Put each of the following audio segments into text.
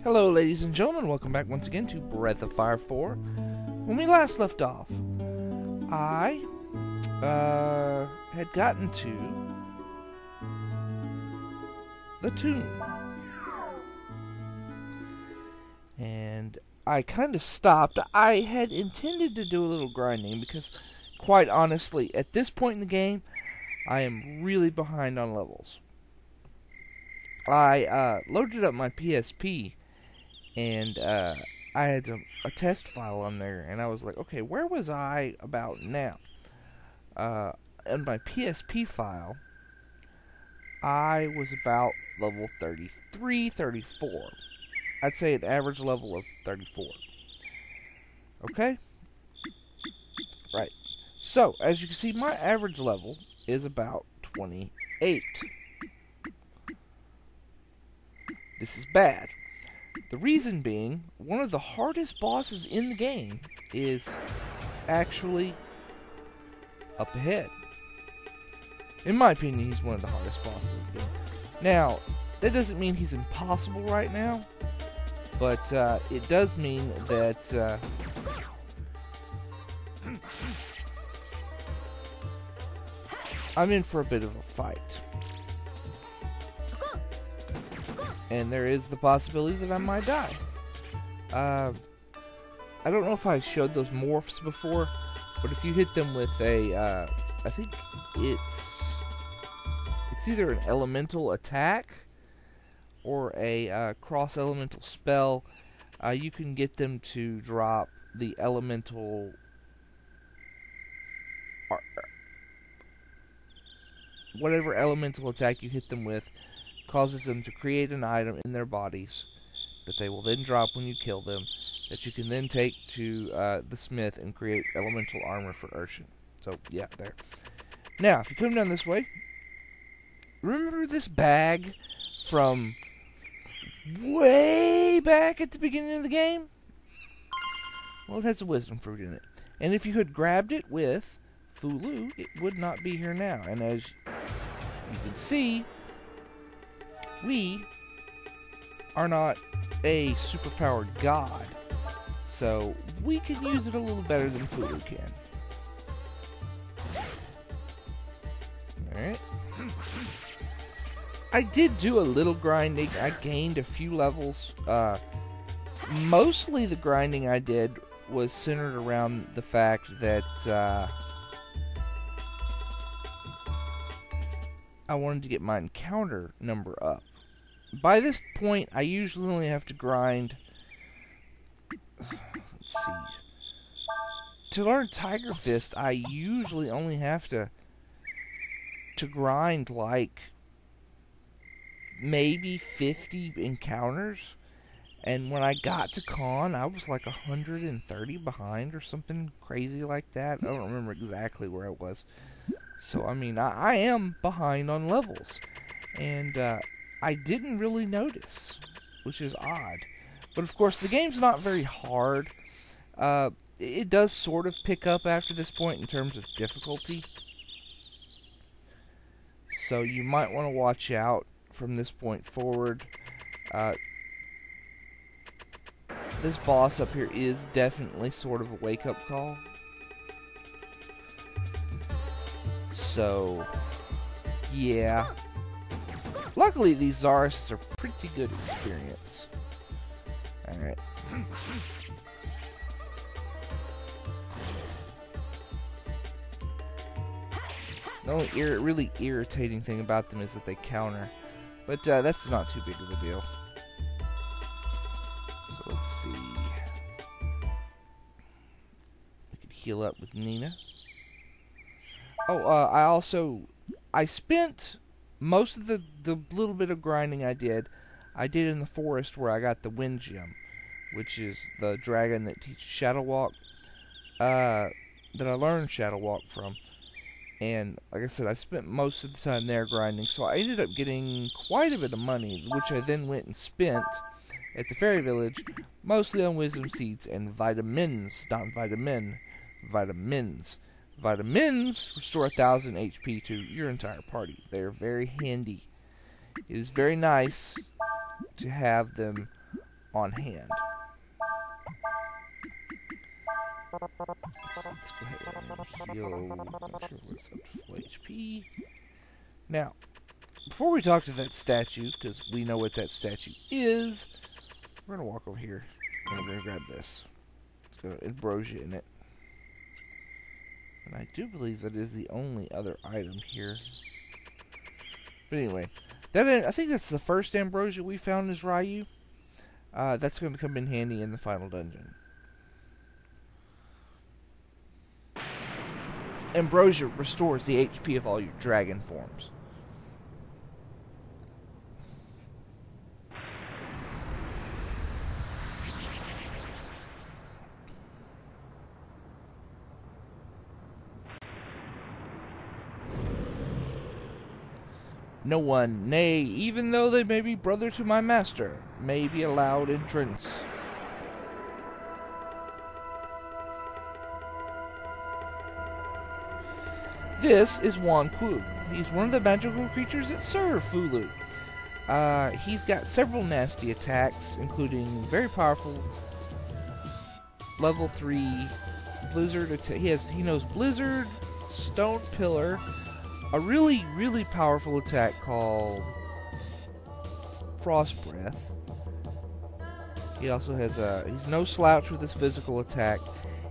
Hello, ladies and gentlemen. Welcome back once again to Breath of Fire 4. When we last left off, I had gotten to the tomb. And I kind of stopped. I had intended to do a little grinding because, quite honestly, at this point in the game, I am really behind on levels. I loaded up my PSP, and I had a test file on there, and I was like, okay, where was I about now? In my PSP file, I was about level 33, 34. I'd say an average level of 34. Okay? Right. So, as you can see, my average level is about 28. This is bad. The reason being, one of the hardest bosses in the game is actually up ahead. In my opinion, he's one of the hardest bosses in the game. Now, that doesn't mean he's impossible right now, but it does mean that I'm in for a bit of a fight. And there is the possibility that I might die. I don't know if I showed those morphs before, but if you hit them with a, I think it's either an elemental attack or a cross-elemental spell, you can get them to drop the elemental... whatever elemental attack you hit them with causes them to create an item in their bodies that they will then drop when you kill them, that you can then take to the smith and create elemental armor for Urshan. So, yeah, there. Now, if you come down this way, remember this bag from way back at the beginning of the game? Well, it has a wisdom fruit in it. And if you had grabbed it with Fulu, it would not be here now. And as you can see, we are not a superpowered god, so we can use it a little better than Fulu can. Alright. I did do a little grinding. I gained a few levels. Mostly the grinding I did was centered around the fact that I wanted to get my encounter number up. By this point, I usually only have to grind... Let's see. To learn Tiger Fist, I usually only have to grind like maybe 50 encounters. And when I got to Khan, I was like 130 behind or something crazy like that. I don't remember exactly where I was. So, I mean, I am behind on levels. And, I didn't really notice, which is odd. But of course, the game's not very hard. It does sort of pick up after this point in terms of difficulty. So you might want to watch out from this point forward. This boss up here is definitely sort of a wake-up call. So, yeah. Luckily, these Zarists are pretty good experience. Alright. The only really irritating thing about them is that they counter. But that's not too big of a deal. So let's see. We could heal up with Nina. Oh, I spent... most of the little bit of grinding I did in the forest where I got the Wind Gem, which is the dragon that teaches Shadow Walk, that I learned Shadow Walk from. And, like I said, I spent most of the time there grinding, so I ended up getting quite a bit of money, which I then went and spent at the Fairy Village, mostly on Wisdom Seeds and vitamins, not vitamin, vitamins. Vitamins restore 1,000 HP to your entire party. They are very handy. It is very nice to have them on hand. Let's go ahead and heal. Make sure it's up to full HP. Now, before we talk to that statue, because we know what that statue is, we're going to walk over here and we're going to grab this. It's got ambrosia in it. And I do believe that is the only other item here. But anyway, I think that's the first ambrosia we found as Ryu. That's going to come in handy in the final dungeon. Ambrosia restores the HP of all your dragon forms. No one, nay, even though they may be brother to my master, may be allowed entrance. This is Wan Ku. He's one of the magical creatures that serve Fulu. He's got several nasty attacks, including very powerful level 3 blizzard attack. He knows blizzard, stone pillar, a really, really powerful attack called Frost Breath. He also has he's no slouch with his physical attack,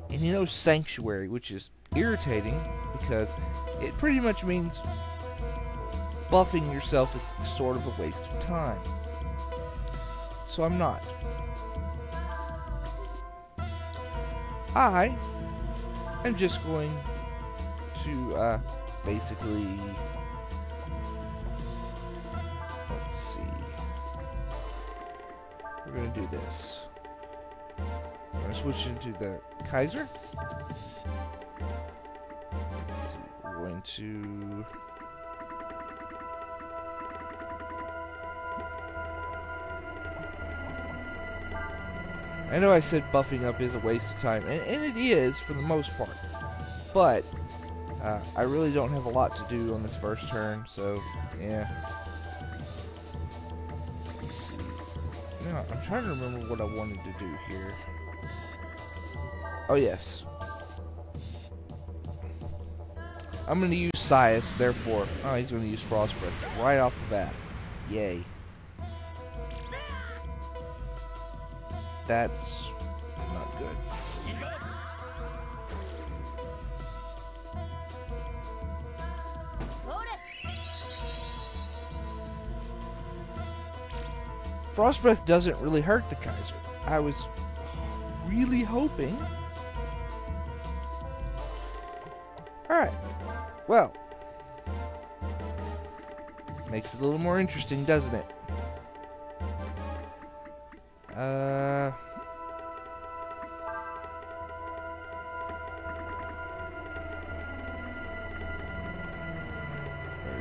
and he knows Sanctuary, which is irritating because it pretty much means buffing yourself is sort of a waste of time. So I'm not. I am just going to basically, let's see, we're going to do this. We're going to switch into the Kaiser. Let's see, we're going to I know I said buffing up is a waste of time, and it is for the most part, but I really don't have a lot to do on this first turn, so yeah. Let's see. Now, I'm trying to remember what I wanted to do here. Oh yes. I'm going to use Sias, therefore. Oh, he's going to use Frost Breath right off the bat. Yay. That's not good. Frost Breath doesn't really hurt the Kaiser. I was really hoping. Alright. Well. Makes it a little more interesting, doesn't it? Where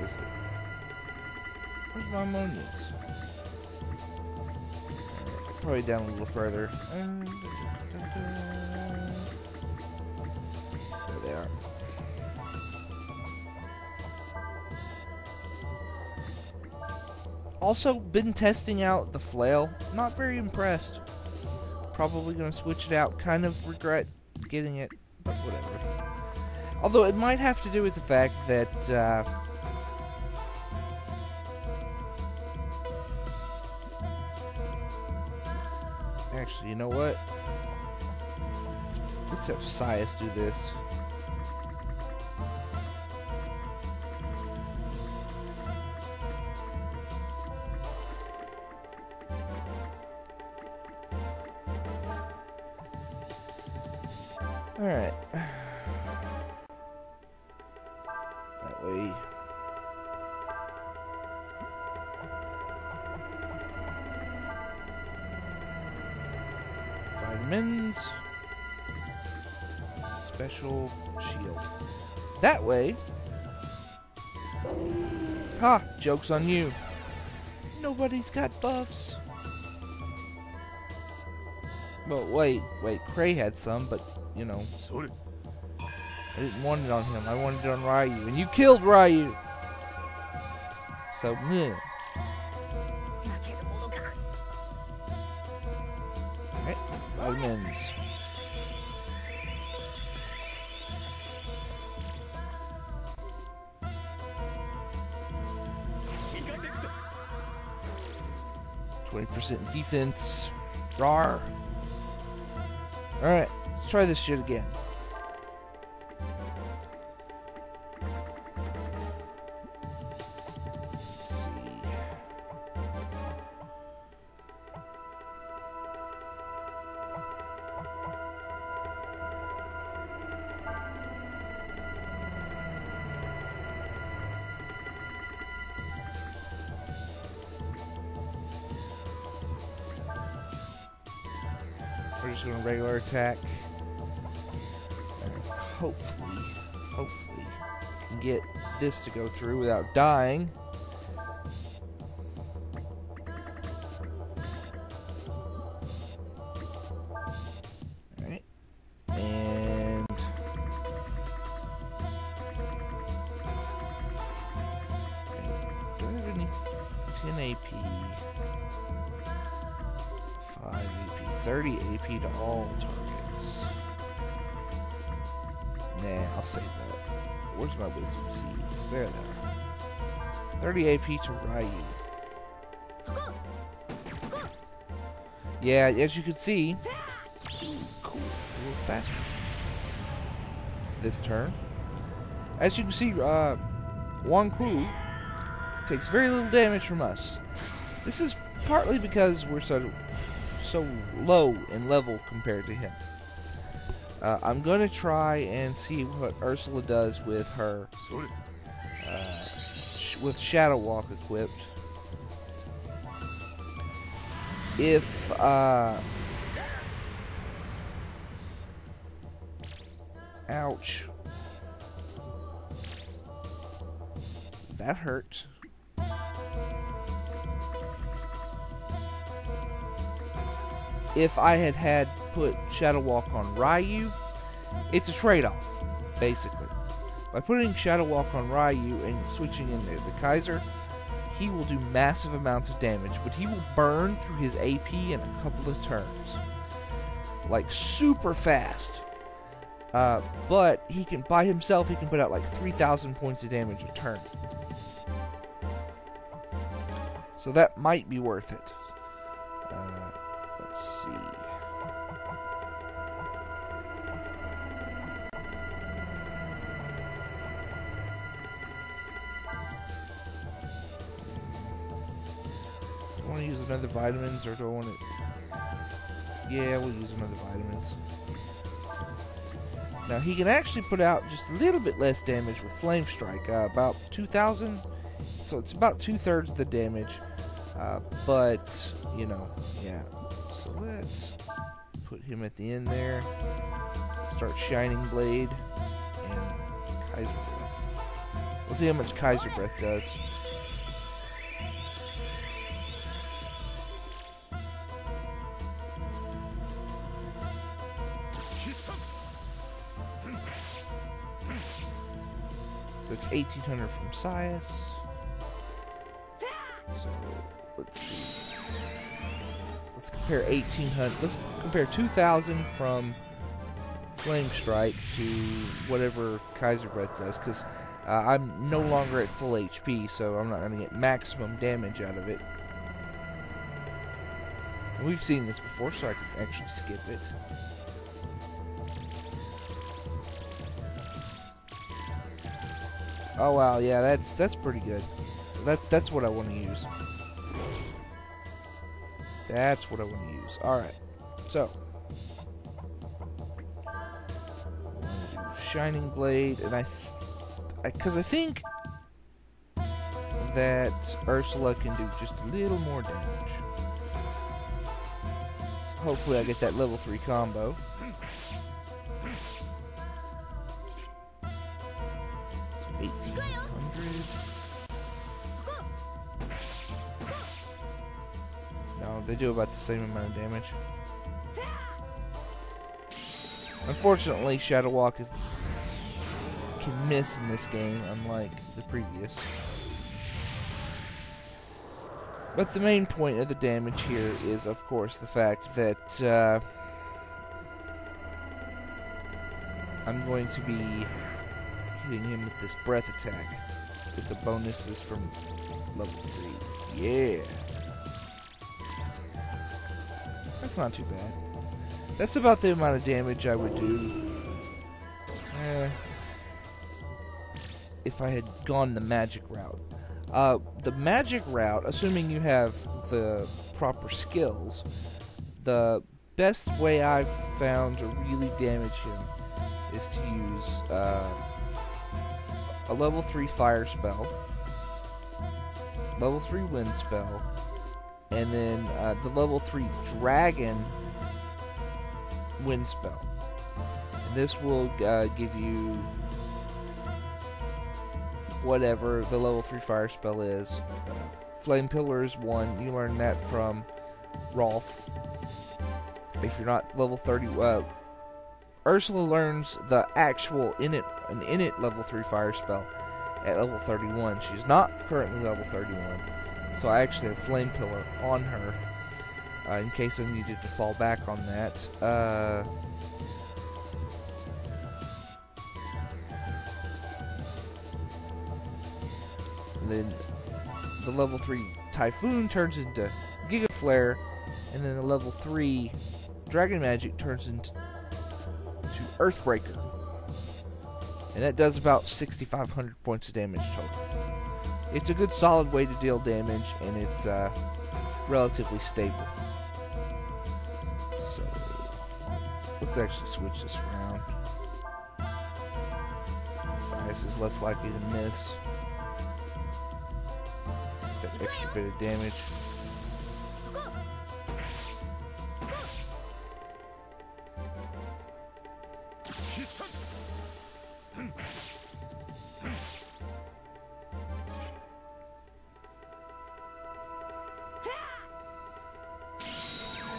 is it? Where's my ammonias? Probably down a little further. There they are. Also, been testing out the flail. Not very impressed. Probably gonna switch it out. Kind of regret getting it, but whatever. Although it might have to do with the fact that actually, you know what? Let's have Sias do this. Alright. That way. Vitamins. Special shield. That way. Ha! Joke's on you. Nobody's got buffs. But wait, Cray had some, but you know, I didn't want it on him. I wanted it on Ryu, and you killed Ryu. So, meh. Vitamins. %, defense. Rawr. Alright, let's try this shit again. Let's see. We're just going to regular attack. And hopefully, get this to go through without dying. Alright. And... do I have any 10 AP? 5 AP, 30 AP to all targets. Nah, I'll save that. Where's my wisdom seeds? There they are. 30 AP to Ryu. Yeah, as you can see, cool, it's a little faster this turn. As you can see, Wang Ku takes very little damage from us. This is partly because we're so low in level compared to him. I'm gonna try and see what Ursula does with her with Shadow Walk equipped. If ouch, that hurt. If I had put Shadow Walk on Ryu, it's a trade-off, basically. By putting Shadow Walk on Ryu and switching into the Kaiser, he will do massive amounts of damage, but he will burn through his AP in a couple of turns. Like, super fast. But he can, by himself, he can put out like 3,000 points of damage a turn. So that might be worth it. Let's see. Do I want to use another vitamins, or do I want to... yeah, we'll use another vitamins. Now, he can actually put out just a little bit less damage with Flame Strike, about 2,000. So it's about 2/3 of the damage. But, you know, yeah. So let's put him at the end there. Start Shining Blade and Kaiser Breath. We'll see how much Kaiser Breath does. So it's 1,800 from Sias. So let's see. Let's compare 1,800. Let's compare 2,000 from Flame Strike to whatever Kaiser Breath does, because I'm no longer at full HP, so I'm not going to get maximum damage out of it. And we've seen this before, so I can actually skip it. Oh wow, yeah, that's pretty good. So that's what I want to use. That's what I want to use. Alright. So Shining Blade, and because I think that Ursula can do just a little more damage. Hopefully I get that level 3 combo. So 1,800. No, they do about the same amount of damage. Unfortunately, Shadow Walk can miss in this game, unlike the previous. But the main point of the damage here is, of course, the fact that I'm going to be hitting him with this breath attack with the bonuses from level 3. Yeah. That's not too bad. That's about the amount of damage I would do if I had gone the magic route. The magic route, assuming you have the proper skills, the best way I've found to really damage him is to use a level 3 fire spell, level 3 wind spell, and then the level 3 dragon wind spell. And this will give you whatever the level 3 fire spell is. Flame Pillar is one. You learn that from Rolf. If you're not level 30, Ursula learns the actual an innate level 3 fire spell at level 31. She's not currently level 31, so I actually have Flame Pillar on her in case I needed to fall back on that. And then the level 3 Typhoon turns into Giga Flare, and then the level 3 Dragon Magic turns into Earthbreaker. And that does about 6,500 points of damage total. It's a good solid way to deal damage, and it's relatively stable. So, let's actually switch this around. Sias is less likely to miss. That extra bit of damage.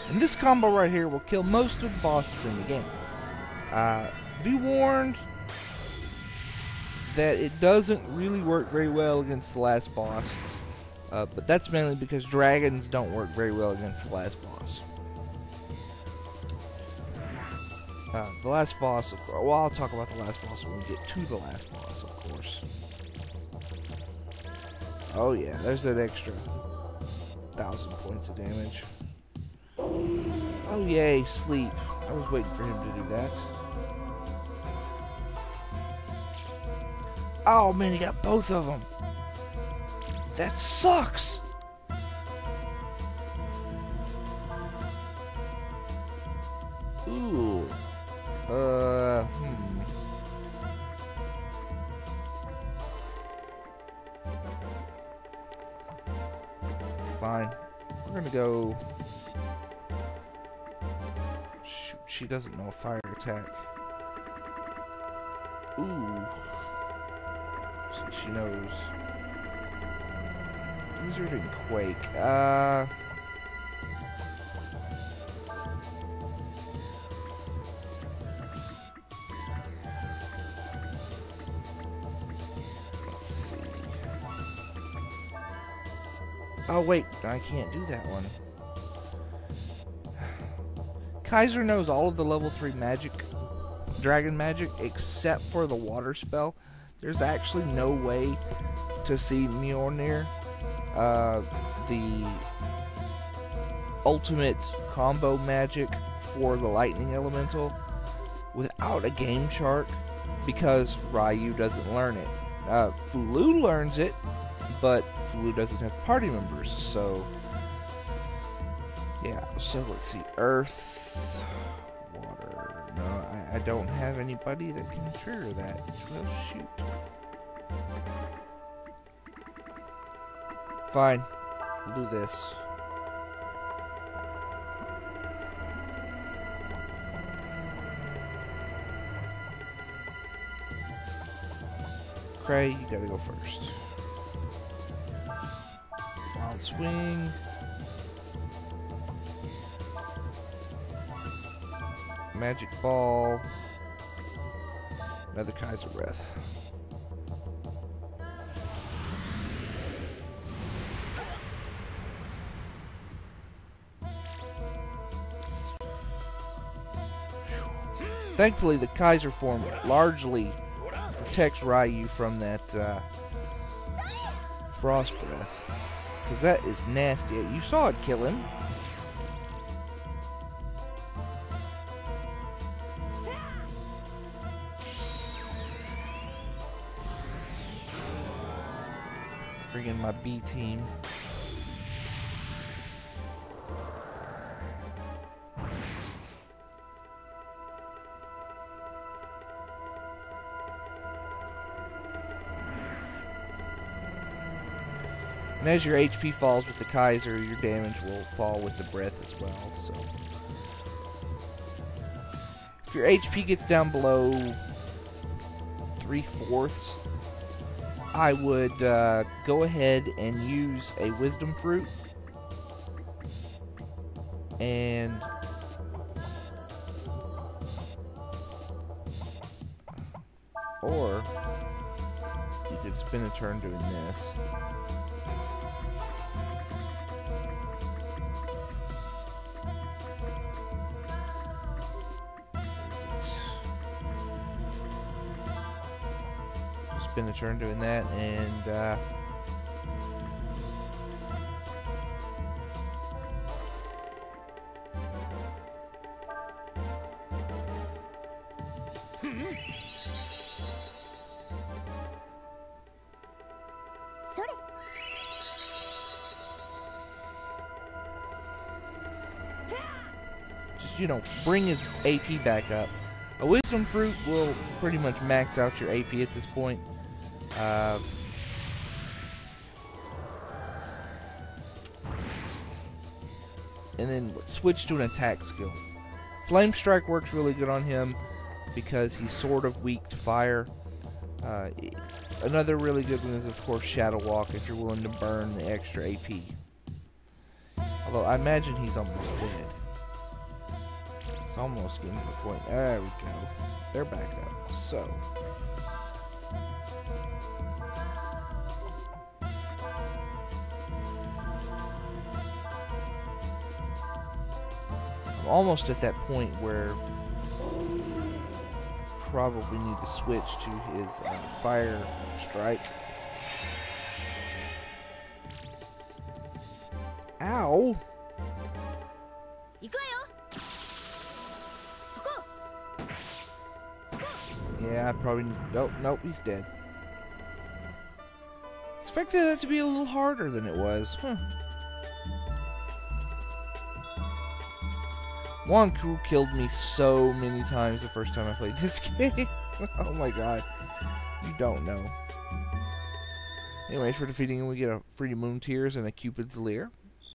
And this combo right here will kill most of the bosses in the game. Be warned that it doesn't really work very well against the last boss. But that's mainly because dragons don't work very well against the last boss. The last boss, well, I'll talk about the last boss when we get to the last boss, of course. Oh yeah, there's that extra 1,000 points of damage. Oh yay, sleep. I was waiting for him to do that. Oh man, he got both of them. That sucks! Ooh. Fine. We're gonna go... Shoot, she doesn't know a fire attack. Ooh. She knows... Blizzard and Quake. Let's see. Oh wait, I can't do that one. Kaiser knows all of the level 3 magic, dragon magic, except for the water spell. There's actually no way to see Mjolnir, the ultimate combo magic for the lightning elemental, without a game chart, because Ryu doesn't learn it. Fulu learns it, but Fulu doesn't have party members, so yeah. So let's see, Earth, Water. No, I don't have anybody that can trigger that. Well, shoot. Fine, we'll do this. Cray, you gotta go first. Wild Swing. Magic Ball. Another Kaiser Breath. Thankfully, the Kaiser form largely protects Ryu from that frost breath, because that is nasty. You saw it kill him. Bring in my B team. And as your HP falls with the Kaiser, your damage will fall with the breath as well. So, if your HP gets down below 3/4, I would go ahead and use a Wisdom Fruit, and or you could spend a turn doing this. Spend a turn doing that, and just, you know, bring his AP back up. A Wisdom Fruit will pretty much max out your AP at this point. And then switch to an attack skill. Flame Strike works really good on him because he's sort of weak to fire. Another really good one is, of course, Shadow Walk if you're willing to burn the extra AP. Although I imagine he's almost dead. It's almost getting to the point. There we go. They're back up. So. I'm almost at that point where probably need to switch to his Fire Strike. Ow! Yeah, I probably need... Nope, he's dead. Expected that to be a little harder than it was. Huh. Wanku killed me so many times the first time I played this game. Oh my god. You don't know. Anyways, for defeating him, we get a free Moon Tears and a Cupid's Leer.